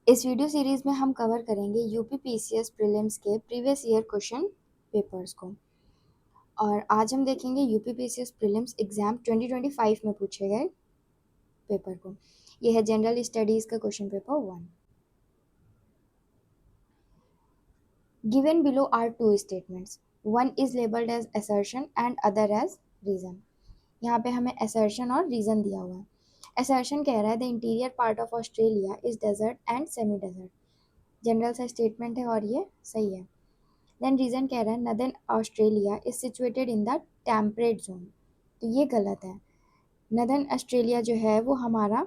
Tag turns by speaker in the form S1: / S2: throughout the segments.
S1: इस video series में हम कवर करेंगे यूपी पीसीएस प्रीलिम्स के प्रीवियस ईयर क्वेश्चन पेपर्स को। और आज हम देखेंगे यूपी पीसीएस प्रीलिम्स एग्जाम 2025 में पूछे गए पेपर को। यह है जनरल स्टडीज का question paper 1। Given below are two statements, one is labelled as assertion and other as reason. यहाँ पे हमें असर्शन और रीजन दिया हुआ है। असर्शन कह रहा है the interior part of Australia is desert and semi desert. General सा स्टेटमेंट है और ये सही है। देन रीजन कह रहा है northern Australia is situated in the temperate zone, तो ये गलत है। नदर्न ऑस्ट्रेलिया जो है वो हमारा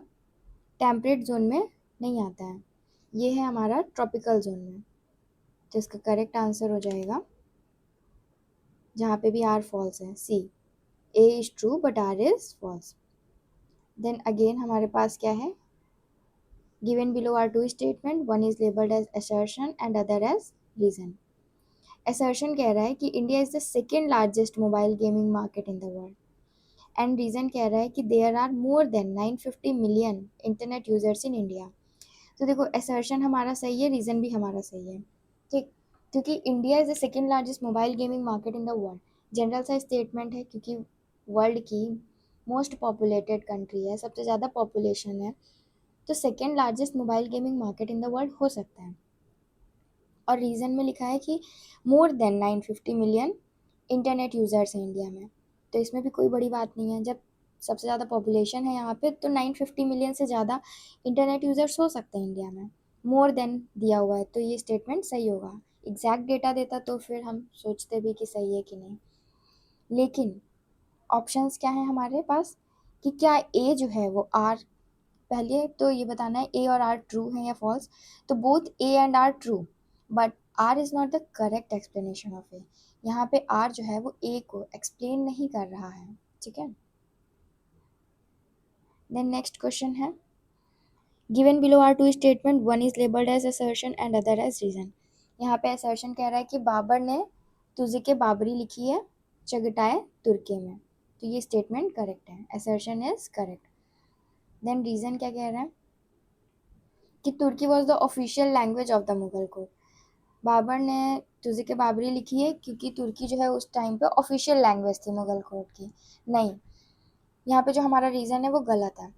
S1: टेम्परेट जोन में नहीं आता है, ये है हमारा ट्रॉपिकल जोन में। तो इसका करेक्ट आंसर हो जाएगा, जहाँ पे भी आर फॉल्स है, C. A is true but R is false. Then again हमारे पास क्या है, given below are two statement, one is labelled as assertion and other as reason. Assertion कह रहा है कि India is the second largest mobile gaming market in the world, and reason कह रहा है कि there are more than 950 million internet users in India. तो देखो असर्शन हमारा सही है, रीजन भी हमारा सही है, ठीक। क्योंकि India is the second largest mobile gaming market in the world, general सा स्टेटमेंट है, क्योंकि वर्ल्ड की मोस्ट पॉपुलेटेड कंट्री है, सबसे ज़्यादा पॉपुलेशन है, तो second largest mobile gaming market in the world हो सकता है। और रीज़न में लिखा है कि मोर देन 950 मिलियन इंटरनेट यूज़र्स हैं इंडिया में, तो इसमें भी कोई बड़ी बात नहीं है। जब सबसे ज़्यादा पॉपुलेशन है यहाँ पे, तो 950 मिलियन से ज़्यादा इंटरनेट यूज़र्स हो सकते हैं इंडिया में। मोर देन दिया हुआ है तो ये स्टेटमेंट सही होगा। एग्जैक्ट डेटा देता तो फिर हम सोचते भी कि सही है कि नहीं। लेकिन ऑप्शंस क्या है हमारे पास कि क्या ए जो है वो आर, पहले तो ये बताना है ए और आर ट्रू है या फॉल्स। तो both A and R true, but R is not the correct explanation of A. यहाँ पे आर जो है वो ए को एक्सप्लेन नहीं कर रहा है, ठीक है। देन नेक्स्ट क्वेश्चन है, given below are two statement, one is labelled as assertion and other as reason. यहाँ पे असर्शन कह रहा है कि बाबर ने तुझे के बाबरी लिखी है चगटाए तुर्की में, तो ये स्टेटमेंट करेक्ट है, assertion is correct. Then reason क्या कह रहा है कि Turki was the official language of the Mughal court. Babur ने तुझे के बाबरी लिखी है क्योंकि तुर्की जो है उस टाइम पे ऑफिशियल लैंग्वेज थी मुगल कोर्ट की, नहीं। यहाँ पे जो हमारा रीज़न है वो गलत है।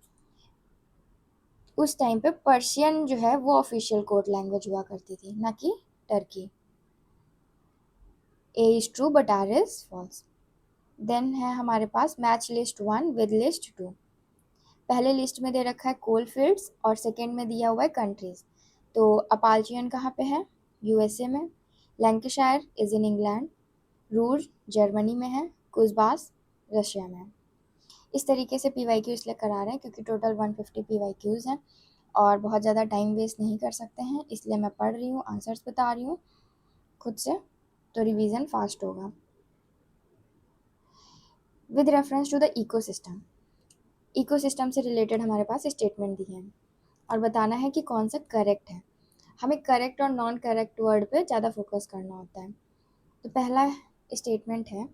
S1: उस टाइम पे पर्शियन जो है वो ऑफिशियल कोर्ट लैंग्वेज हुआ करती थी, ना कि Turkey. A is true but R is false. Then है हमारे पास मैच लिस्ट 1 विद लिस्ट 2। पहले लिस्ट में दे रखा है कोल फील्ड्स और सेकेंड में दिया हुआ है कंट्रीज। तो अपाल्चियन कहाँ पे है, यूएसए में। Lancashire is in England. Ruhr Germany में है। कुजबास रशिया में है। इस तरीके से पी वाई क्यू इसलिए करा रहे हैं क्योंकि टोटल 150 पी वाई क्यूज़ हैं और बहुत ज़्यादा टाइम वेस्ट नहीं कर सकते हैं, इसलिए मैं पढ़ रही हूँ, आंसर्स बता रही हूँ खुद से, तो रिवीजन फास्ट होगा। With reference to the ecosystem, ecosystem से रिलेटेड हमारे पास स्टेटमेंट दी है और बताना है कि कौन सा करेक्ट है। हमें करेक्ट और नॉन करेक्ट वर्ड पे ज़्यादा फोकस करना होता है। तो पहला स्टेटमेंट है,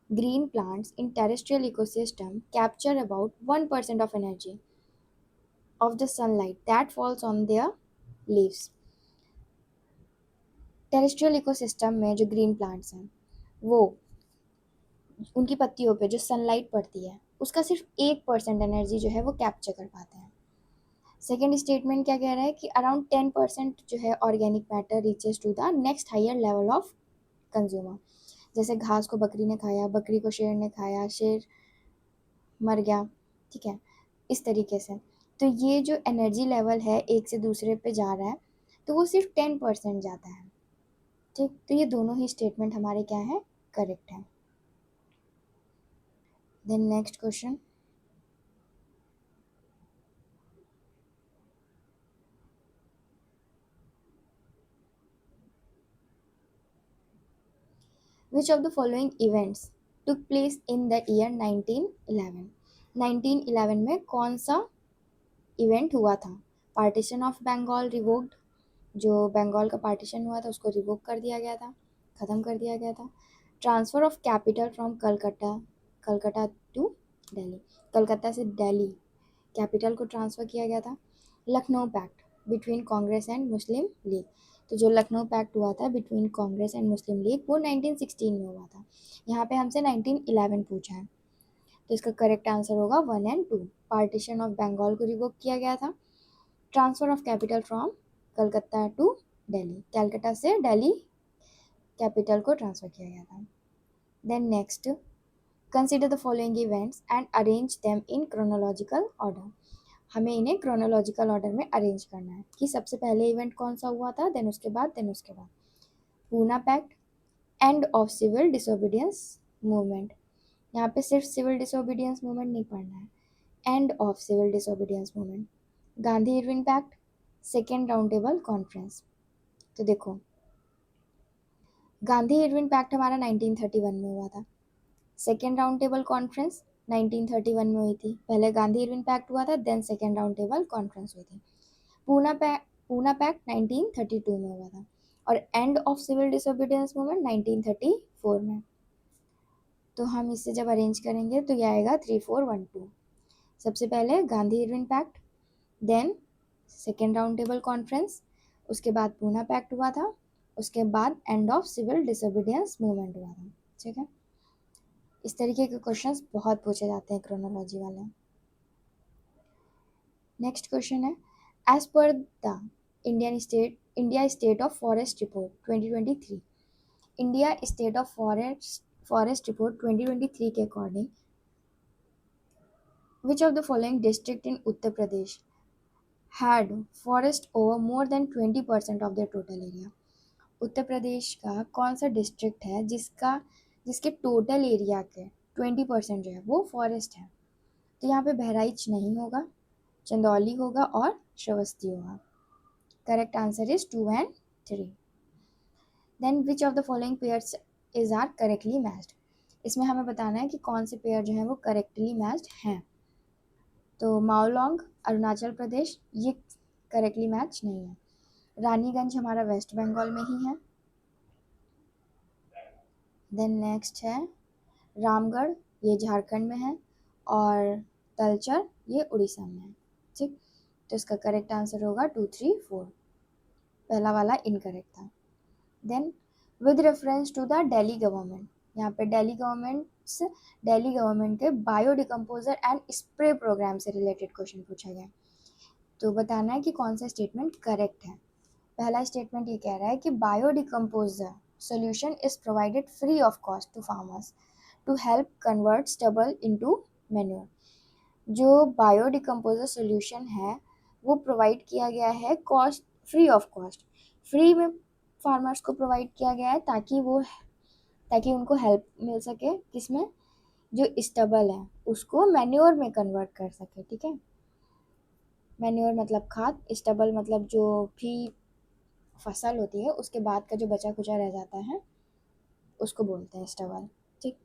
S1: green plants in terrestrial ecosystem capture about 1% of energy of the sunlight that falls on their leaves। Terrestrial ecosystem में जो ग्रीन प्लांट्स हैं वो उनकी पत्तियों पे जो सनलाइट पड़ती है उसका सिर्फ 1% एनर्जी जो है वो कैप्चर कर पाते हैं। सेकेंड स्टेटमेंट क्या कह रहा है कि अराउंड 10% जो है organic matter reaches to the next higher level of consumer. जैसे घास को बकरी ने खाया, बकरी को शेर ने खाया, शेर मर गया, ठीक है, इस तरीके से। तो ये जो एनर्जी लेवल है एक से दूसरे पे जा रहा है, तो वो सिर्फ 10% जाता है, ठीक। तो ये दोनों ही स्टेटमेंट हमारे क्या है, करेक्ट है। Then next question, which of the following events took place in the year 1911। 1911 में कौन सा इवेंट हुआ था? पार्टीशन ऑफ बंगाल रिवोक्ड, जो बंगाल का पार्टीशन हुआ था उसको रिवोक कर दिया गया था, ख़त्म कर दिया गया था। Transfer of capital from Calcutta, Calcutta to Delhi, Calcutta से दिल्ली कैपिटल को ट्रांसफ़र किया गया था। Lucknow pact, between Congress and Muslim League. तो जो लखनऊ पैक्ट हुआ था बिटवीन कांग्रेस एंड मुस्लिम लीग वो 1916 में हुआ था। यहाँ पे हमसे 1911 पूछा है, तो इसका करेक्ट आंसर होगा 1 एंड 2। पार्टीशन ऑफ बंगाल को रिवोक किया गया था। Transfer of capital from Calcutta to Delhi, Calcutta से दिल्ली कैपिटल को ट्रांसफर किया गया था। Then next, consider the following events and arrange them in chronological order. हमें इन्हें क्रोनोलॉजिकल ऑर्डर में अरेंज करना है कि सबसे पहले इवेंट कौन सा हुआ था, देन उसके बाद Poona pact, end of civil disobedience movement. यहाँ पे सिर्फ सिविल डिसोबीडियंस मूवमेंट नहीं पढ़ना है, end of civil disobedience movement, Gandhi Irwin pact, second round table conference. तो देखो, गांधी इरविन पैक्ट हमारा 1931 में हुआ था, सेकेंड राउंड टेबल कॉन्फ्रेंस 1931 में हुई थी। पहले गांधी इरविन पैक्ट हुआ था, then second round table conference हुई थी। पूना पैक्ट 1932 में हुआ था, और end of civil disobedience movement 1934 में। तो हम इससे जब अरेंज करेंगे तो ये आएगा 3412। सबसे पहले Gandhi Irwin pact, then second round table conference, उसके बाद पूना पैक्ट हुआ था, उसके बाद end of civil disobedience movement हुआ था। ठीक है, इस तरीके के क्वेश्चंस बहुत पूछे जाते हैं क्रोनोलॉजी वाले। नेक्स्ट क्वेश्चन है, as per the India state of forest report 2023, India state of forest report 2023 के according which of the following district in Uttar Pradesh had forest over more than 20% of their total area? Uttar Pradesh का कौन सा district है जिसके total area के 20% जो है वो फॉरेस्ट है? तो यहाँ पे बहराइच नहीं होगा, चंदौली होगा और श्रावस्ती होगा। Correct answer is 2 and 3। Then which of the following pairs is are correctly matched? इसमें हमें बताना है कि कौन से पेयर जो हैं वो करेक्टली मैच्ड हैं। तो माओलोंग अरुणाचल प्रदेश ये करेक्टली मैच नहीं है। रानीगंज हमारा वेस्ट बंगाल में ही है। देन नेक्स्ट है रामगढ़, ये झारखंड में है, और तलचर ये उड़ीसा में है। ठीक, तो इसका करेक्ट आंसर होगा 2, 3, 4। पहला वाला इनकरेक्ट था। Then with reference to the Delhi government, यहाँ पे दिल्ली गवर्नमेंट के बायोडिकम्पोजर एंड स्प्रे प्रोग्राम से रिलेटेड क्वेश्चन पूछा गया। तो बताना है कि कौन सा स्टेटमेंट करेक्ट है। पहला स्टेटमेंट ये कह रहा है कि बायोडिकम्पोजर solution is provided free of cost to farmers to help convert stubble into manure। जो बायोडिकम्पोजर सोल्यूशन है वो प्रोवाइड किया गया है cost free of cost, free में फार्मर्स को प्रोवाइड किया गया है ताकि उनको हेल्प मिल सके किसमें, जो स्टबल है उसको मैन्योर में कन्वर्ट कर सके। ठीक है, मैन्योर मतलब खाद, स्टबल मतलब जो भी फसल होती है उसके बाद का जो बचा कुचा रह जाता है उसको बोलते हैं स्टबल। ठीक,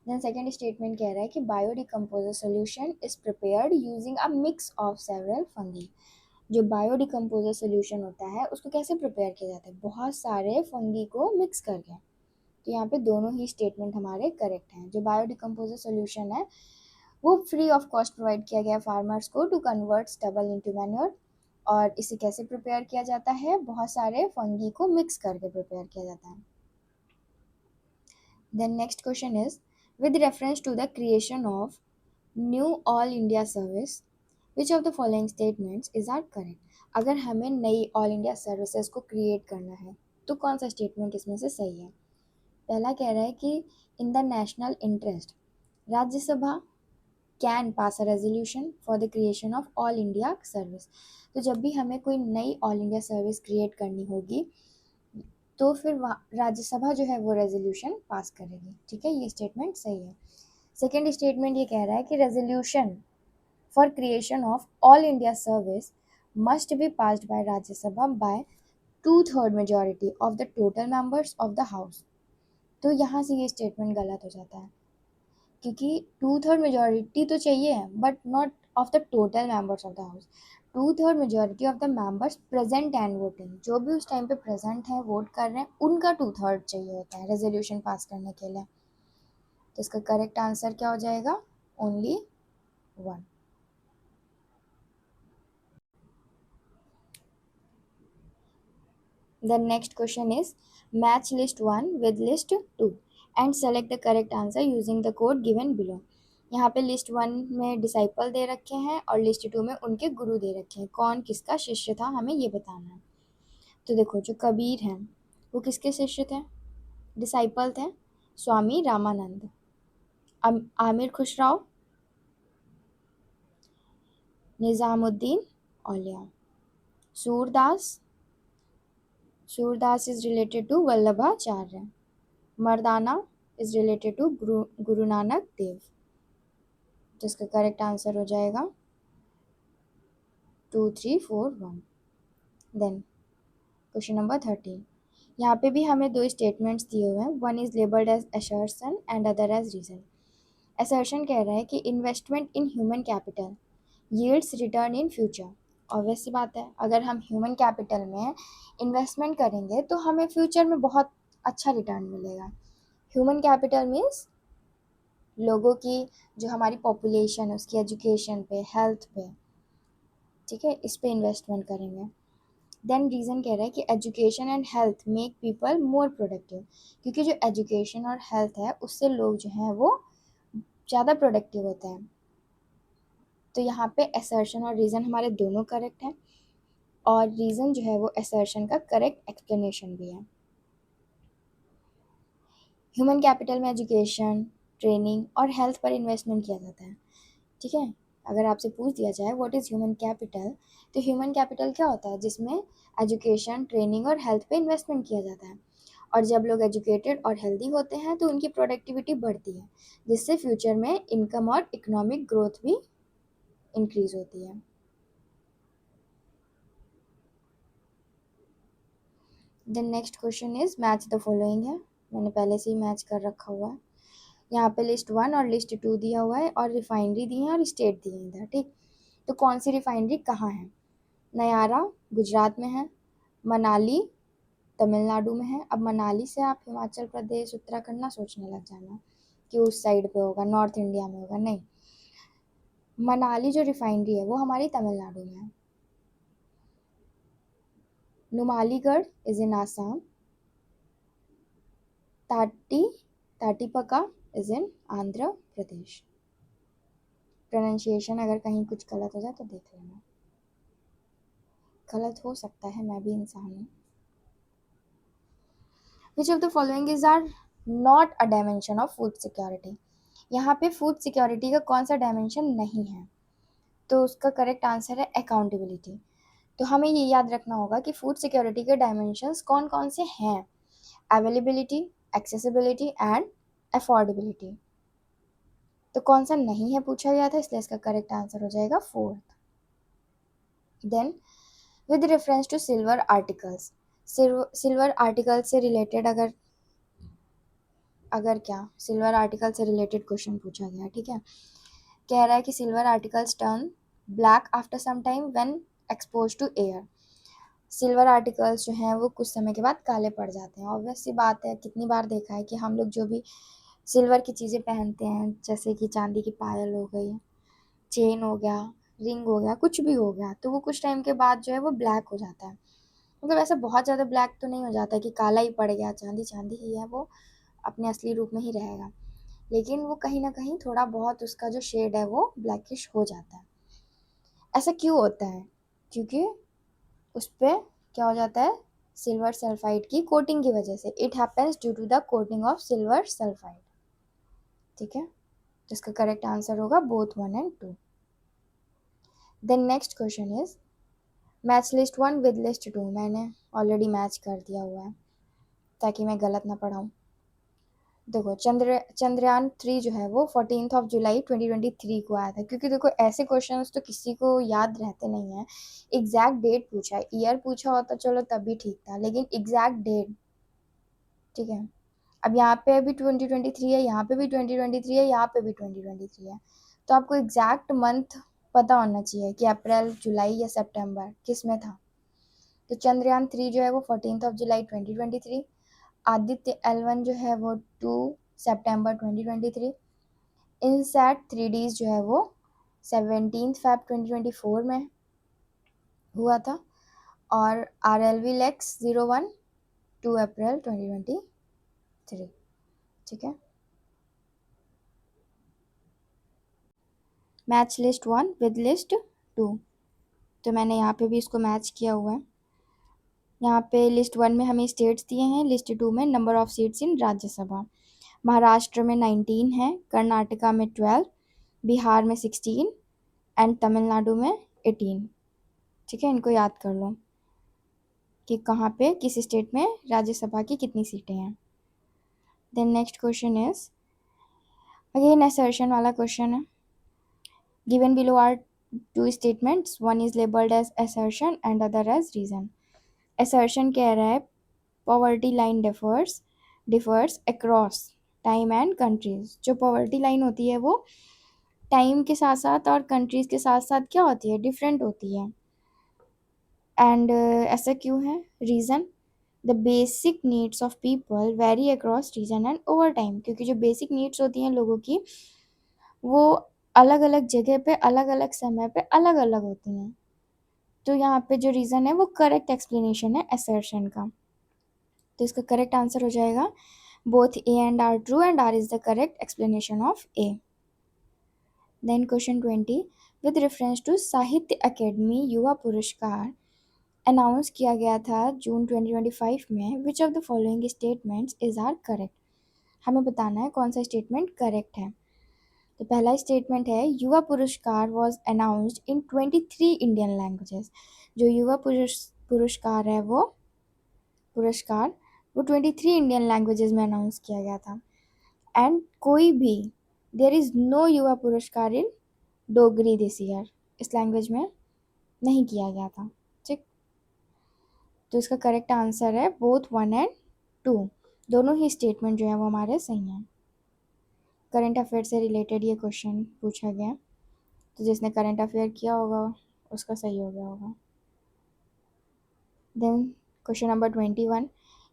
S1: देन सेकेंड स्टेटमेंट कह रहा है कि biodecomposer solution is prepared using a mix of several fungi. जो बायोडिकम्पोजर सोल्यूशन होता है उसको कैसे प्रिपेयर किया जाता है, बहुत सारे फंगी को मिक्स करके। तो यहाँ पे दोनों ही स्टेटमेंट हमारे करेक्ट हैं। जो बायोडिकम्पोजर सोल्यूशन है वो फ्री ऑफ कॉस्ट प्रोवाइड किया गया फार्मर्स को to convert stubble into manure. और इसे कैसे प्रिपेयर किया जाता है, बहुत सारे फंगी को मिक्स करके प्रिपेयर किया जाता है। Then next question is, with reference to the creation of new all India service, which of the following statements is are correct? अगर हमें नई ऑल इंडिया सर्विसेज को क्रिएट करना है तो कौन सा स्टेटमेंट इसमें से सही है? पहला कह रहा है कि in the national interest Rajya Sabha can pass a resolution for the creation of all India service. तो जब भी हमें कोई नई ऑल इंडिया सर्विस क्रिएट करनी होगी तो फिर राज्यसभा जो है वो रेजोल्यूशन पास करेगी। ठीक है, ये स्टेटमेंट सही है। सेकेंड स्टेटमेंट ये कह रहा है कि resolution for creation of all India service must be passed by Rajya Sabha by 2/3 majority of the total members of the house. तो यहाँ से ये स्टेटमेंट गलत हो जाता है क्योंकि 2/3 मेजॉरिटी तो चाहिए but not of the total members of the house. 2/3 majority of the members present and voting, जो भी उस टाइम पे प्रेजेंट है वोट कर रहे हैं उनका 2/3 चाहिए होता है रेजोल्यूशन पास करने के लिए। तो इसका करेक्ट आंसर क्या हो जाएगा, only 1। Then next question is match list 1 with list 2 and select the correct answer using the code given below. यहाँ पे लिस्ट 1 में डिसाइपल दे रखे हैं और लिस्ट 2 में उनके गुरु दे रखे हैं, कौन किसका शिष्य था हमें ये बताना है। तो देखो जो कबीर हैं वो किसके शिष्य थे, डिसाइपल थे Swami Ramanand. Amir Khusrau, Nizamuddin Auliya. Surdas is related to Vallabhacharya. Mardana is related to Guru Nanak देव, जिसका करेक्ट आंसर हो जाएगा 2 3 4 1। देन क्वेश्चन नंबर 13, यहाँ पे भी हमें दो स्टेटमेंट्स दिए हुए हैं, one is labelled as assertion and other as reason. Assertion कह रहा है कि investment in human capital yields return in future. Obvious सी बात है, अगर हम ह्यूमन कैपिटल में इन्वेस्टमेंट करेंगे तो हमें फ्यूचर में बहुत अच्छा रिटर्न मिलेगा। ह्यूमन कैपिटल मीन्स लोगों की जो हमारी पॉपुलेशन है उसकी एजुकेशन पे, हेल्थ पे, ठीक है, इस पे इन्वेस्टमेंट करेंगे। देन रीज़न कह रहा है कि education and health make people more productive, क्योंकि जो एजुकेशन और हेल्थ है उससे लोग जो हैं वो ज़्यादा प्रोडक्टिव होते हैं। तो यहाँ पे असर्शन और रीज़न हमारे दोनों करेक्ट हैं और रीज़न जो है वो असर्शन का करेक्ट एक्सप्लेनेशन भी है। ह्यूमन कैपिटल में एजुकेशन, ट्रेनिंग और हेल्थ पर इन्वेस्टमेंट किया जाता है, ठीक है। अगर आपसे पूछ दिया जाए व्हाट इज़ ह्यूमन कैपिटल, तो ह्यूमन कैपिटल क्या होता है, जिसमें एजुकेशन, ट्रेनिंग और हेल्थ पे इन्वेस्टमेंट किया जाता है। और जब लोग एजुकेटेड और हेल्दी होते हैं तो उनकी प्रोडक्टिविटी बढ़ती है, जिससे फ्यूचर में इनकम और इकोनॉमिक ग्रोथ भी इंक्रीज होती है। Then next question is match the following है, मैंने पहले से ही मैच कर रखा हुआ है। यहाँ पे लिस्ट 1 और लिस्ट 2 दिया हुआ है और रिफाइनरी दी है और स्टेट दी है इधर, ठीक। तो कौन सी रिफाइनरी कहाँ है, नयारा गुजरात में है, मनाली तमिलनाडु में है। अब मनाली से आप हिमाचल प्रदेश, उत्तराखंड ना सोचने लग जाना कि उस साइड पे होगा, नॉर्थ इंडिया में होगा, नहीं। मनाली जो रिफाइनरी है वो हमारी तमिलनाडु में है। Numaligarh is in Assam. Tatipaka is in Andhra Pradesh. Pronunciation अगर कहीं कुछ गलत हो जाए तो देख लेना, गलत हो सकता है, मैं भी इंसान हूँ। Which of the following is are not a dimension of food security. यहाँ पे फूड सिक्योरिटी का कौन सा डायमेंशन नहीं है, तो उसका करेक्ट आंसर है अकाउंटेबिलिटी। तो हमें ये याद रखना होगा कि फूड सिक्योरिटी के डायमेंशंस कौन कौन से हैं, अवेलेबिलिटी, एक्सेसिबिलिटी एंड अफोर्डेबिलिटी। तो कौन सा नहीं है पूछा गया था, इसलिए इसका करेक्ट आंसर हो जाएगा 4th। Then with reference to silver articles, silver article से रिलेटेड अगर क्या सिल्वर आर्टिकल से रिलेटेड क्वेश्चन पूछा गया, ठीक है। कह रहा है कि silver articles turn black after some time when expose to air. Silver articles जो हैं वो कुछ समय के बाद काले पड़ जाते हैं। ऑब्वियस सी बात है, कितनी बार देखा है कि हम लोग जो भी सिल्वर की चीज़ें पहनते हैं, जैसे कि चांदी की पायल हो गई, चेन हो गया, रिंग हो गया, कुछ भी हो गया, तो वो कुछ टाइम के बाद जो है वो ब्लैक हो जाता है। मतलब ऐसा बहुत ज़्यादा ब्लैक तो नहीं हो जाता कि काला ही पड़ गया, चांदी चांदी ही है, वो अपने असली रूप में ही रहेगा, लेकिन वो कहीं ना कहीं थोड़ा बहुत उसका जो शेड है वो ब्लैकिश हो जाता है। ऐसा क्यों होता है, क्योंकि उस पर क्या हो जाता है, सिल्वर सल्फाइड की कोटिंग की वजह से। It happens due to the coating of silver sulphide, ठीक है। जिसका करेक्ट आंसर होगा both 1 and 2। Then next question is match list 1 with list 2। मैंने ऑलरेडी मैच कर दिया हुआ है ताकि मैं गलत ना पढ़ाऊँ। देखो चंद्रयान 3 जो है वो 14 जुलाई 2023 को आया था, क्योंकि देखो ऐसे क्वेश्चंस तो किसी को याद रहते नहीं है। एग्जैक्ट डेट पूछा है, ईयर पूछा होता चलो तब भी ठीक था, लेकिन एग्जैक्ट डेट, ठीक है। अब यहाँ पे भी 2023 है, यहाँ पे भी 2023 है, यहाँ पे भी 2023 है, तो आपको एग्जैक्ट मंथ पता होना चाहिए कि अप्रैल, जुलाई या सितंबर किस में था। तो चंद्रयान 3 जो है वो 14 जुलाई 2023, आदित्य L1 जो है वो 2 सितंबर 2023, इनसैट 3Ds जो है वो 17 Feb 2024 में हुआ था, और RLV Lex 01 2 अप्रैल 2023। ठीक है, मैच लिस्ट 1 विद लिस्ट 2। तो मैंने यहाँ पे भी इसको मैच किया हुआ है। यहाँ पे लिस्ट 1 में हमें स्टेट्स दिए हैं, लिस्ट 2 में number of seats in Rajya Sabha. Maharashtra में 19 है, कर्नाटका में 12, बिहार में 16 एंड तमिलनाडु में 18। ठीक है, इनको याद कर लो कि कहाँ पे किस स्टेट में राज्यसभा की कितनी सीटें हैं। Then next question is again assertion वाला क्वेश्चन है। Given below are two statements, one is labelled as assertion and other as reason. Assertion कह रहा है poverty line differs across time and countries. जो पॉवर्टी लाइन होती है वो time के साथ साथ और कंट्रीज के साथ साथ क्या होती है, डिफरेंट होती है। एंड ऐसा क्यों है? Reason, the basic needs of people vary across region and over time. क्योंकि जो बेसिक नीड्स होती हैं लोगों की वो अलग अलग जगह पे अलग अलग समय पे अलग अलग होती हैं। तो यहाँ पे जो रीज़न है वो करेक्ट एक्सप्लेनेशन है असर्शन का। तो इसका करेक्ट आंसर हो जाएगा both A and R true and R is the correct explanation of A. Then question 20, with reference to Sahitya Akademi Yuva Puraskar announce किया गया था जून 2025 में, which of the following statements is are correct. हमें बताना है कौन सा स्टेटमेंट करेक्ट है। तो पहला स्टेटमेंट है युवा पुरस्कार was announced in 23 Indian languages. जो युवा पुरस्कार है वो पुरस्कार वो 23 इंडियन लैंग्वेजेस में अनाउंस किया गया था। एंड कोई भी देयर इज़ नो युवा पुरस्कार इन डोगरी दिस ईयर, इस लैंग्वेज में नहीं किया गया था। ठीक, तो इसका करेक्ट आंसर है बोथ 1 एंड 2। दोनों ही स्टेटमेंट जो है वो हमारे सही हैं। करंट अफेयर से रिलेटेड ये क्वेश्चन पूछा गया, तो जिसने करंट अफेयर किया होगा उसका सही हो गया होगा। Then question number 21,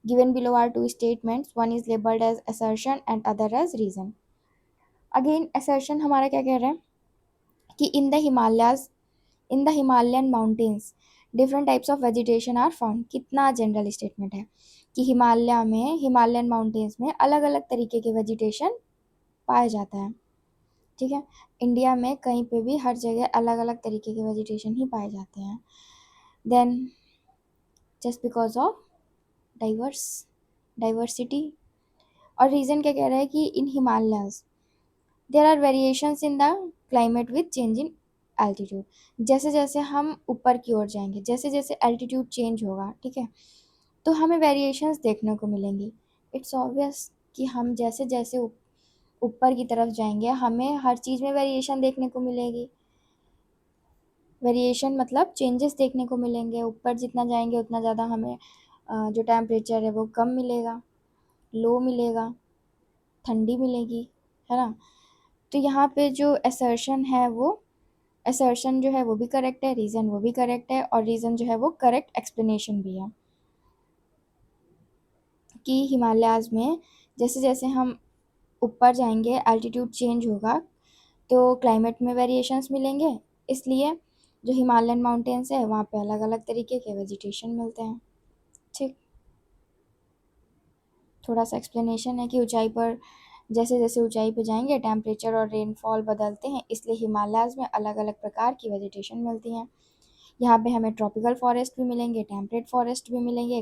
S1: given below are two statements, one is labelled as assertion and other as reason. Again assertion हमारा क्या कह रहा है कि in the Himalayan mountains different types of vegetation are found. कितना जनरल स्टेटमेंट है कि हिमालयन माउंटेन्स में अलग अलग तरीके के वेजिटेशन पाया जाता है। ठीक है, इंडिया में कहीं पे भी हर जगह अलग अलग तरीके के वेजिटेशन ही पाए जाते हैं। Then just because of diversity. और रीज़न क्या कह रहा है कि in Himalayas there are variations in the climate with change in altitude. जैसे जैसे हम ऊपर की ओर जाएंगे, जैसे जैसे एल्टीट्यूड चेंज होगा, ठीक है, तो हमें वेरिएशंस देखने को मिलेंगी। इट्स ऑब्वियस कि हम जैसे जैसे ऊपर की तरफ जाएंगे हमें हर चीज़ में वेरिएशन देखने को मिलेगी। वेरिएशन मतलब चेंजेस देखने को मिलेंगे। ऊपर जितना जाएंगे उतना ज़्यादा हमें जो टेम्परेचर है वो कम मिलेगा, लो मिलेगा, ठंडी मिलेगी, है ना। तो यहाँ पे जो असर्शन जो है वो भी करेक्ट है, रीज़न वो भी करेक्ट है, और रीज़न जो है वो करेक्ट एक्सप्लेनेशन भी है कि हिमालयाज़ में जैसे जैसे हम ऊपर जाएंगे एल्टीट्यूड चेंज होगा तो क्लाइमेट में वेरिएशंस मिलेंगे। इसलिए जो हिमालयन माउंटेन्स है वहाँ पे अलग अलग तरीके के वेजिटेशन मिलते हैं। ठीक, थोड़ा सा एक्सप्लेनेशन है कि ऊंचाई पर जैसे जैसे ऊंचाई पे जाएंगे टेम्परेचर और रेनफॉल बदलते हैं, इसलिए हिमालयाज़ में अलग अलग प्रकार की वेजिटेशन मिलती हैं। यहाँ पे हमें ट्रॉपिकल फॉरेस्ट भी मिलेंगे, टेम्परेट फॉरेस्ट भी मिलेंगे,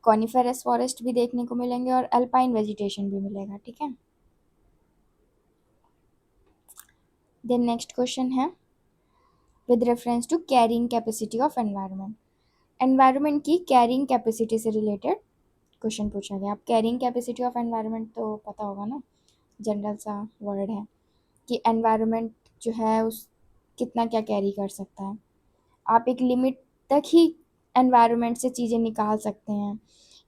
S1: कॉनिफेरस फॉरेस्ट भी देखने को मिलेंगे और अल्पाइन वेजिटेशन भी मिलेगा। ठीक है, देन नेक्स्ट क्वेश्चन है with reference to carrying capacity of environment. Environment की कैरिंग कैपेसिटी से रिलेटेड क्वेश्चन पूछा गया। अब कैरिंग कैपेसिटी ऑफ एनवायरनमेंट तो पता होगा ना, जनरल सा वर्ड है कि एनवायरनमेंट जो है उस कितना क्या कैरी कर सकता है। आप एक लिमिट तक ही एनवायरनमेंट से चीज़ें निकाल सकते हैं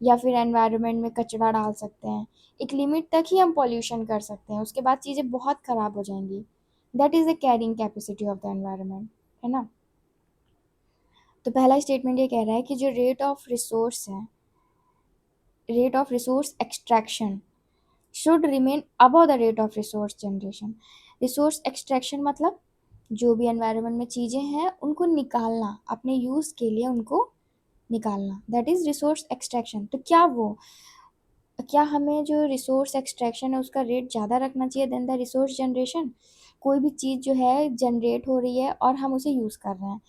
S1: या फिर एनवायरनमेंट में कचरा डाल सकते हैं। एक लिमिट तक ही हम पॉल्यूशन कर सकते हैं, उसके बाद चीज़ें बहुत ख़राब हो जाएंगी। That is the carrying capacity of the environment, है ना। तो पहला स्टेटमेंट ये कह रहा है कि जो rate of resource extraction should remain above the rate of resource generation. Resource extraction मतलब जो भी एनवायरनमेंट में चीज़ें हैं उनको निकालना, अपने यूज़ के लिए उनको निकालना, दैट इज रिसोर्स एक्सट्रैक्शन। तो क्या हमें जो रिसोर्स एक्सट्रैक्शन है उसका रेट ज़्यादा रखना चाहिए देन द रिसोर्स जनरेशन? कोई भी चीज़ जो है जनरेट हो रही है और हम उसे यूज़ कर रहे हैं,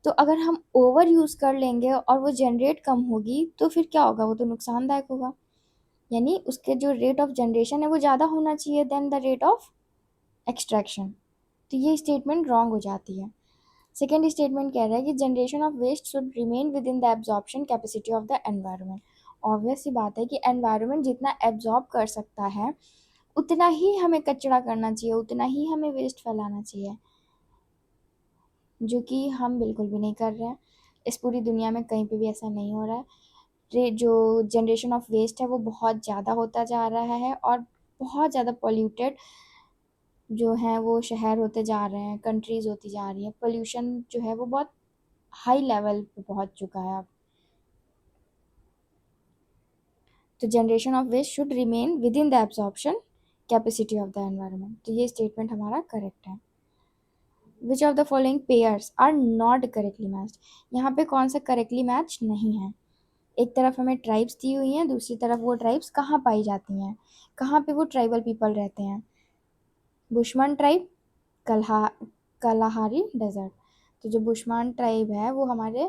S1: तो अगर हम ओवर यूज़ कर लेंगे और वो जनरेट कम होगी तो फिर क्या होगा, वो तो नुकसानदायक होगा। यानी उसके जो रेट ऑफ जनरेशन है वो ज़्यादा होना चाहिए than the rate of extraction. तो ये स्टेटमेंट रॉन्ग हो जाती है। सेकेंड स्टेटमेंट कह रहा है कि generation of waste should remain within the absorption capacity of the environment. Obvious सी बात है कि एनवायरनमेंट जितना एब्जॉर्ब कर सकता है उतना ही हमें कचरा करना चाहिए, उतना ही हमें वेस्ट फैलाना चाहिए, जो कि हम बिल्कुल भी नहीं कर रहे हैं। इस पूरी दुनिया में कहीं पे भी ऐसा नहीं हो रहा है। जो जनरेशन ऑफ वेस्ट है वो बहुत ज़्यादा होता जा रहा है और बहुत ज़्यादा पॉल्यूटेड जो है वो शहर होते जा रहे हैं, कंट्रीज़ होती जा रही हैं। पोल्यूशन जो है वो बहुत हाई लेवल पे पहुंच चुका है अब। तो generation of waste should remain within the absorption capacity of the environment. तो ये स्टेटमेंट हमारा करेक्ट है। Which of the following pairs are not correctly matched? यहाँ पे कौन सा करेक्टली मैच नहीं है? एक तरफ हमें ट्राइब्स दी हुई हैं, दूसरी तरफ वो ट्राइब्स कहाँ पाई जाती हैं, कहाँ पे वो ट्राइबल पीपल रहते हैं? Bushman tribe, कलहा Kalahari desert. तो जो बुशमान ट्राइब है वो हमारे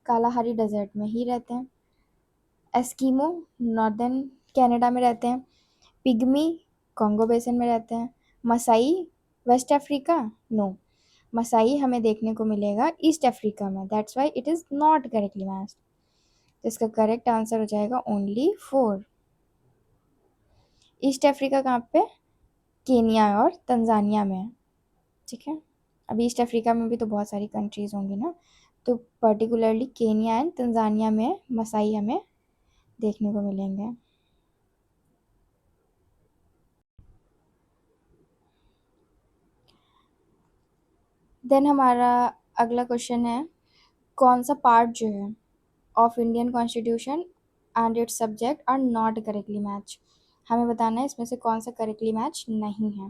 S1: कालाहारी डेजर्ट में ही रहते हैं। एस्कीमो नॉर्दर्न कनाडा में रहते हैं। पिग्मी कॉन्गो बेसिन में रहते हैं। Maasai West Africa, no, Maasai हमें देखने को मिलेगा ईस्ट अफ्रीका में, that's why it is not correctly matched. तो इसका करेक्ट आंसर हो जाएगा ओनली 4। ईस्ट अफ्रीका कहाँ पे? केनिया और तंजानिया में है, ठीक है। अब ईस्ट अफ्रीका में भी तो बहुत सारी कंट्रीज़ होंगी ना, तो पर्टिकुलरली केनिया एंड तंजानिया में मसाई हमें देखने को मिलेंगे। देन हमारा अगला क्वेश्चन है, कौन सा पार्ट जो है of Indian constitution and its subject are not correctly match? हमें बताना है इसमें से कौन सा करेक्टली मैच नहीं है।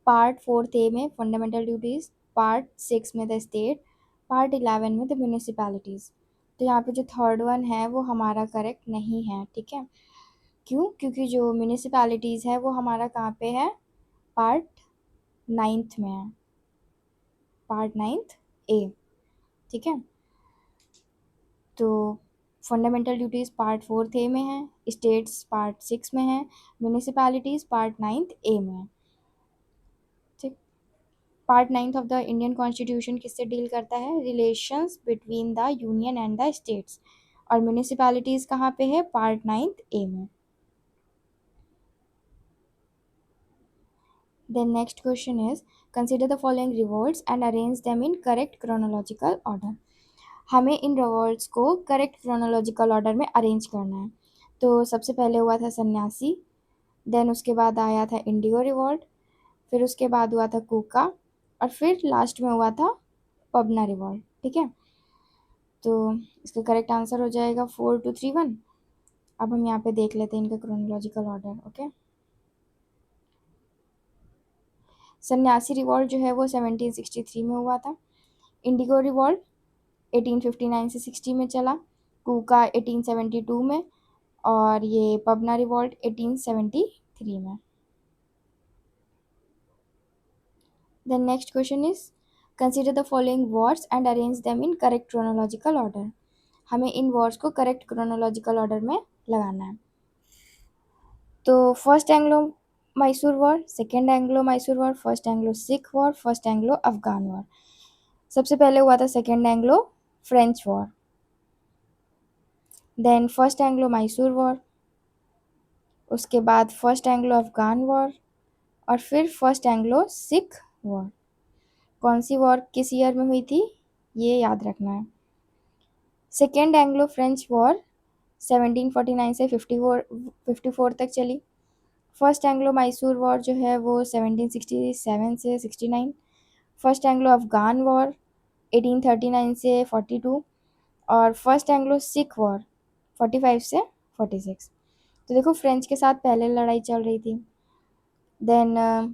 S1: पार्ट 4 ए में फंडामेंटल ड्यूटीज़, पार्ट 6 में द स्टेट, पार्ट 11 में द म्यूनिसिपैलिटीज़। तो यहाँ पे जो थर्ड वन है वो हमारा करेक्ट नहीं है, ठीक है। क्यों? क्योंकि जो म्यूनिसिपैलिटीज़ है वो हमारा कहाँ पे है? पार्ट 9th में है, पार्ट 9th ए, ठीक है। तो फंडामेंटल ड्यूटीज़ पार्ट 4 ए में है, स्टेट्स पार्ट 6 में है, म्यूनिसिपैलिटीज़ पार्ट 9th ए में है, ठीक। Part 9th of the Indian constitution किससे डील करता है? Relations between the union and the states. और म्यूनिसिपैलिटीज़ कहाँ पे है? पार्ट 9th ए में। Then next question is, consider the following revolts and arrange them in correct chronological order. हमें इन revolts को करेक्ट क्रोनोलॉजिकल ऑर्डर में अरेंज करना है। तो सबसे पहले हुआ था सन्यासी, देन उसके बाद आया था इंडिगो रिवॉल्ट, फिर उसके बाद हुआ था कूका, और फिर लास्ट में हुआ था पबना रिवॉल्ट, ठीक है। तो इसका करेक्ट आंसर हो जाएगा 4 2 3 1। अब हम यहाँ पे देख लेते हैं इनका क्रोनोलॉजिकल ऑर्डर, ओके। सन्यासी रिवॉल्ट जो है वो 1763 में हुआ था। इंडिगो रिवॉल्ट 1859 से 60 में चला। कूका 1872 में। और ये पबना रिवॉल्ट 1873 में। The next question is, consider the following wars and arrange them in correct chronological order. हमें इन वॉर्स को करेक्ट क्रोनोलॉजिकल ऑर्डर में लगाना है। तो first Anglo Mysore war, second Anglo Mysore war, first Anglo Sikh war, first Anglo Afghan war. सबसे पहले हुआ था second Anglo French war, then first Anglo Mysore war, उसके बाद फर्स्ट एंग्लो अफगान वॉर, और फिर फर्स्ट एंग्लो सिख वॉर। कौन सी वॉर किस ईयर में हुई थी ये याद रखना है। सेकेंड एंग्लो फ्रेंच वॉर 1749 से 54 तक चली। फर्स्ट एंग्लो मैसूर वॉर जो है वो 1767 से 69। फर्स्ट एंग्लो अफगान वॉर 1839 से 42। और फर्स्ट एंग्लो सिख वॉर 45 से 46। तो देखो फ्रेंच के साथ पहले लड़ाई चल रही थी, देन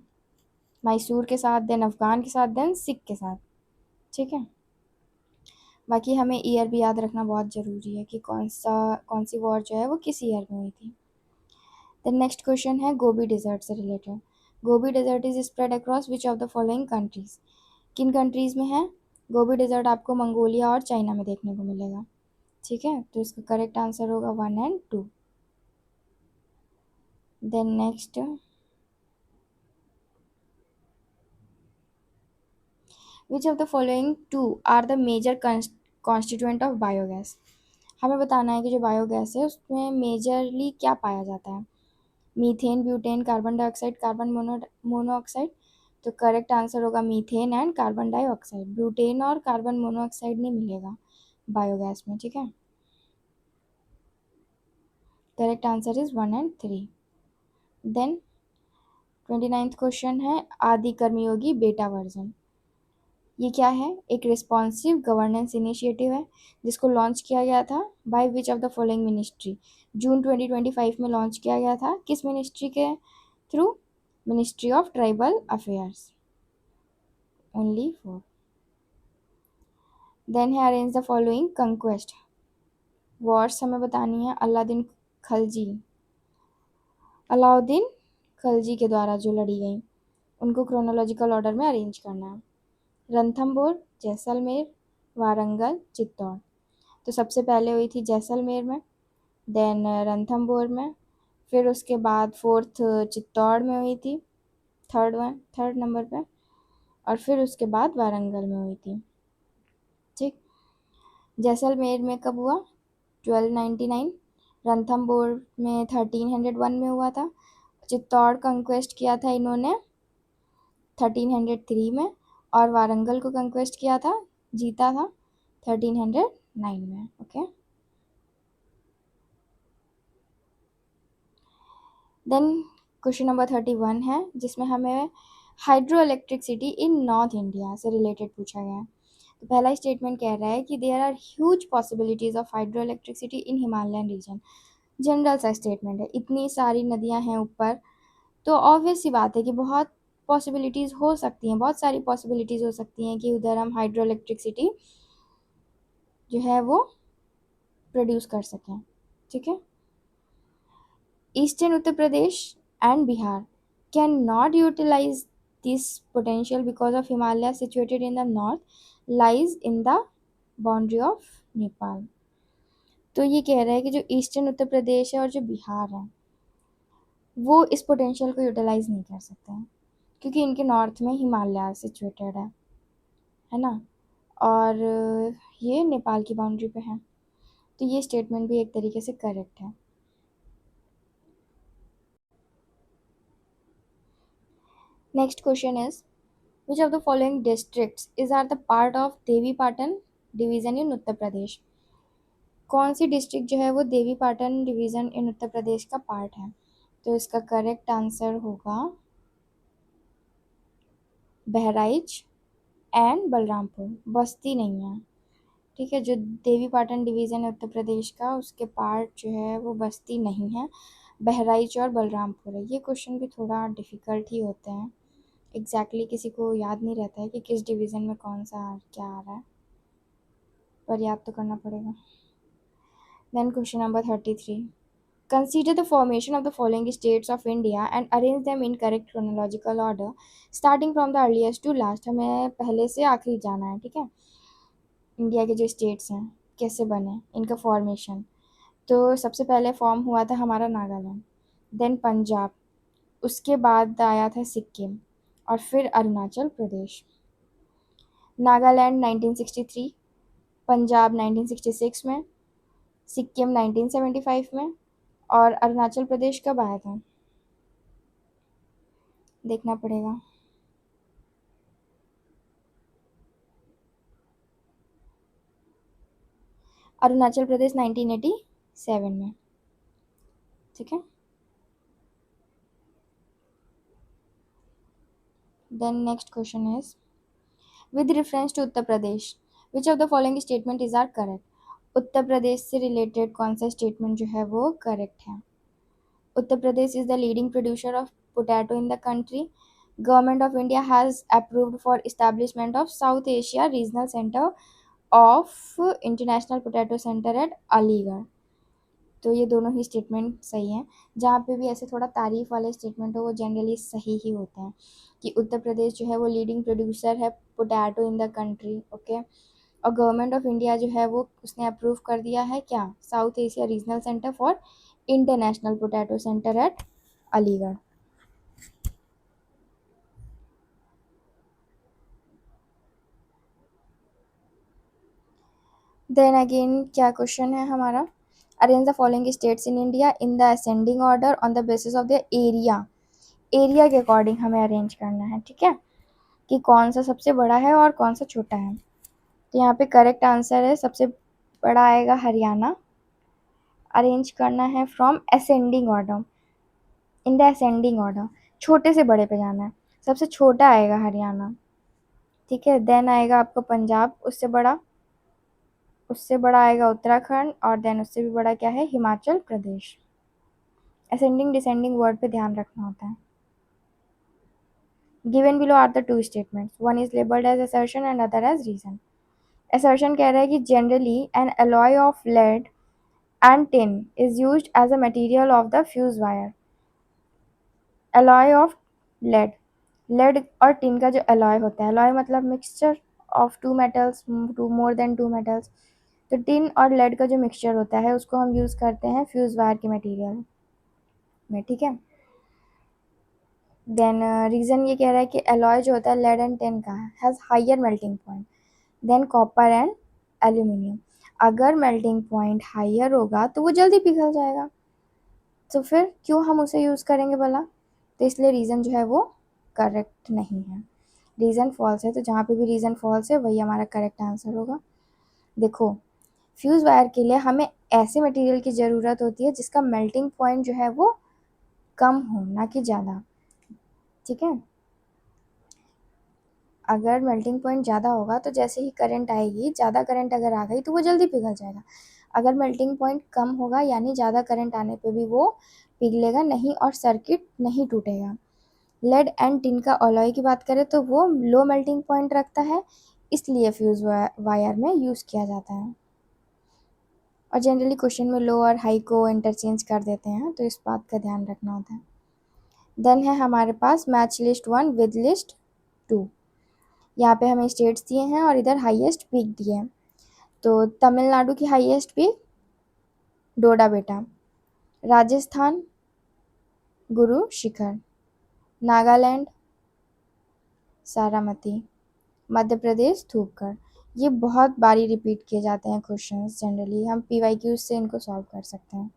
S1: मैसूर के साथ, देन अफगान के साथ, देन सिख के साथ, ठीक है। बाकी हमें ईयर भी याद रखना बहुत ज़रूरी है कि कौन सी वॉर जो है वो किस ईयर में हुई थी। द नेक्स्ट क्वेश्चन है गोबी डिजर्ट से related. Gobi desert is spread across which of the following countries. किन कंट्रीज में है गोबी डिजर्ट? आपको मंगोलिया और चाइना में देखने को मिलेगा। ठीक है, तो इसका करेक्ट आंसर होगा 1 and 2। Then next, which of the following two are the major constituent of biogas. हमें बताना है कि जो बायोगैस है उसमें मेजरली क्या पाया जाता है। Methane, butane, carbon dioxide, carbon monoxide. तो करेक्ट आंसर होगा methane and carbon dioxide. Butane और कार्बन मोनोऑक्साइड नहीं मिलेगा बायोगैस में। ठीक है, correct answer is 1 and 3। Then 29th question है आदि कर्मयोगी बेटा वर्जन। ये क्या है? एक रिस्पॉन्सिव गवर्नेंस इनिशिएटिव है जिसको लॉन्च किया गया था by which of the following ministry. जून 2025 में लॉन्च किया गया था। किस मिनिस्ट्री के through? Ministry of tribal affairs. Only 4। Then है arrange the following conquest. Wars हमें बतानी है खलजी अलाउद्दीन खलजी के द्वारा जो लड़ी गई, उनको क्रोनोलॉजिकल ऑर्डर में अरेंज करना है। रणथंभौर, जैसलमेर, वारंगल, चित्तौड़। तो सबसे पहले हुई थी जैसलमेर में, देन रणथंभौर में, फिर उसके बाद फोर्थ चित्तौड़ में हुई थी, थर्ड नंबर पे, और फिर उसके बाद वारंगल में हुई थी। ठीक, जैसलमेर में कब हुआ? 1299। रणथंभौर में 1301 में हुआ था। चित्तौड़ कंक्वेस्ट किया था इन्होंने 1303 में, और वारंगल को कंक्वेस्ट किया था, जीता था 1309 में। ओके, देन क्वेश्चन नंबर 31 है जिसमें हमें हाइड्रो इलेक्ट्रिसिटी इन नॉर्थ इंडिया से रिलेटेड पूछा गया है। तो पहला स्टेटमेंट कह रहा है कि there are huge possibilities of hydro electricity in Himalayan region. General सा स्टेटमेंट है, इतनी सारी नदियां हैं ऊपर, तो ऑब्वियस सी बात है कि बहुत पॉसिबिलिटीज़ हो सकती हैं, बहुत सारी पॉसिबिलिटीज़ हो सकती हैं कि उधर हम हाइड्रो इलेक्ट्रिसिटी जो है वो प्रोड्यूस कर सकें। ठीक है, eastern Uttar Pradesh and Bihar can not utilise this potential because of Himalaya situated in the north lies in the boundary of Nepal। तो ये कह रहा है कि जो ईस्टर्न उत्तर प्रदेश है और जो बिहार है वो इस पोटेंशियल को यूटिलाइज नहीं कर सकते हैं क्योंकि इनके नॉर्थ में हिमालय सिचुएटेड है ना, और ये नेपाल की बाउंड्री पे है। तो ये स्टेटमेंट भी एक तरीके से करेक्ट है। Next question is which of the following districts is are the part of Devi Patan division in Uttar Pradesh. कौन सी डिस्ट्रिक्ट जो है वो देवी पाटन डिवीजन इन उत्तर प्रदेश का पार्ट है? तो इसका करेक्ट आंसर होगा बहराइच एंड बलरामपुर। बस्ती नहीं है। ठीक है, जो देवी पाटन डिवीज़न है उत्तर प्रदेश का उसके पार्ट जो है वो बस्ती नहीं है, बहराइच और बलरामपुर है। ये क्वेश्चन भी थोड़ा डिफ़िकल्ट ही होते हैं, एग्जैक्टली किसी को याद नहीं रहता है कि किस डिवीज़न में कौन सा क्या आ रहा है, पर याद तो करना पड़ेगा। Then question number 33, consider the formation of the following states of India and arrange them in correct chronological order starting from the earliest to last। हमें पहले से आखिरी जाना है। ठीक है, इंडिया के जो स्टेट्स हैं कैसे बने, इनका फॉर्मेशन। तो सबसे पहले फॉर्म हुआ था हमारा नागालैंड, देन पंजाब, उसके बाद आया था सिक्किम, और फिर अरुणाचल प्रदेश। नागालैंड 1963, पंजाब 1966 में, सिक्किम 1975 में, और अरुणाचल प्रदेश कब आया था देखना पड़ेगा। अरुणाचल प्रदेश 1987 में। ठीक है, then next question is with reference to Uttar Pradesh which of the following statement is are correct. Uttar Pradesh से रिलेटेड कौन सा स्टेटमेंट जो है वो करेक्ट है? Uttar Pradesh is the leading producer of potato in the country. Government of India has approved for establishment of South Asia Regional Center of international potato centre at Aligarh. तो ये दोनों ही स्टेटमेंट सही हैं। जहाँ पे भी ऐसे थोड़ा तारीफ वाले स्टेटमेंट हो वो जनरली सही ही होते हैं, कि उत्तर प्रदेश जो है वो लीडिंग प्रोड्यूसर है potato in the country. Okay, और गवर्नमेंट ऑफ इंडिया जो है वो उसने अप्रूव कर दिया है क्या, South Asia regional centre for international potato centre at Aligarh. Then again क्या क्वेश्चन है हमारा, arrange the following states in India in the ascending order on the basis of the area. Area के अकॉर्डिंग हमें arrange करना है, ठीक है, कि कौन सा सबसे बड़ा है और कौन सा छोटा है। तो यहाँ पे करेक्ट आंसर है, सबसे बड़ा आएगा हरियाणा। अरेंज करना है from ascending order, in the ascending order, छोटे से बड़े पे जाना है। सबसे छोटा आएगा हरियाणा, ठीक है। देन आएगा आपका पंजाब, उससे बड़ा आएगा उत्तराखंड, और देन उससे भी बड़ा क्या है, Himachal Pradesh. Ascending descending word पे ध्यान रखना होता है। Given below are the two statements, one is labelled as assertion and other as reason. Assertion कह रहा है कि generally an alloy of lead and tin is used as a material of the fuse wire. alloy of lead, lead और tin का जो alloy होता है, alloy मतलब mixture of two metals, two more than two metals, तो tin और lead का जो मिक्सचर होता है उसको हम यूज़ करते हैं फ्यूज वायर के मटेरियल में, ठीक है। देन रीज़न ये कह रहा है कि एलॉय जो होता है लेड एंड टिन का has higher melting point than copper and aluminium. अगर मेल्टिंग पॉइंट हायर होगा तो वो जल्दी पिघल जाएगा, तो फिर क्यों हम उसे यूज़ करेंगे भला। तो इसलिए रीज़न जो है वो करेक्ट नहीं है, रीज़न फॉल्स है। तो जहाँ पे भी रीज़न फॉल्स है वही हमारा करेक्ट आंसर होगा। देखो, फ्यूज़ वायर के लिए हमें ऐसे मटेरियल की ज़रूरत होती है जिसका मेल्टिंग पॉइंट जो है वो कम हो, ना कि ज़्यादा, ठीक है। अगर मेल्टिंग पॉइंट ज़्यादा होगा तो जैसे ही करंट आएगी, ज़्यादा करंट अगर आ गई तो वो जल्दी पिघल जाएगा। अगर मेल्टिंग पॉइंट कम होगा यानी ज़्यादा करंट आने पे भी वो पिघलेगा नहीं और सर्किट नहीं टूटेगा। लेड एंड टिन का अलॉय की बात करें तो वो लो मेल्टिंग पॉइंट रखता है, इसलिए फ्यूज़ वायर में यूज़ किया जाता है। और जनरली क्वेश्चन में लो और हाई को इंटरचेंज कर देते हैं, तो इस बात का ध्यान रखना होता है। देन है हमारे पास मैच लिस्ट 1 विद लिस्ट 2। यहाँ पे हमें स्टेट्स दिए हैं और इधर हाईएस्ट पीक दिए हैं। तो तमिलनाडु की हाईएस्ट पीक डोडा बेटा, राजस्थान गुरु शिखर, नागालैंड सारामती, मध्य प्रदेश धूपगढ़। ये बहुत बारी रिपीट किए जाते हैं क्वेश्चंस, जनरली हम पीवाईक्यूज से इनको सॉल्व कर सकते हैं।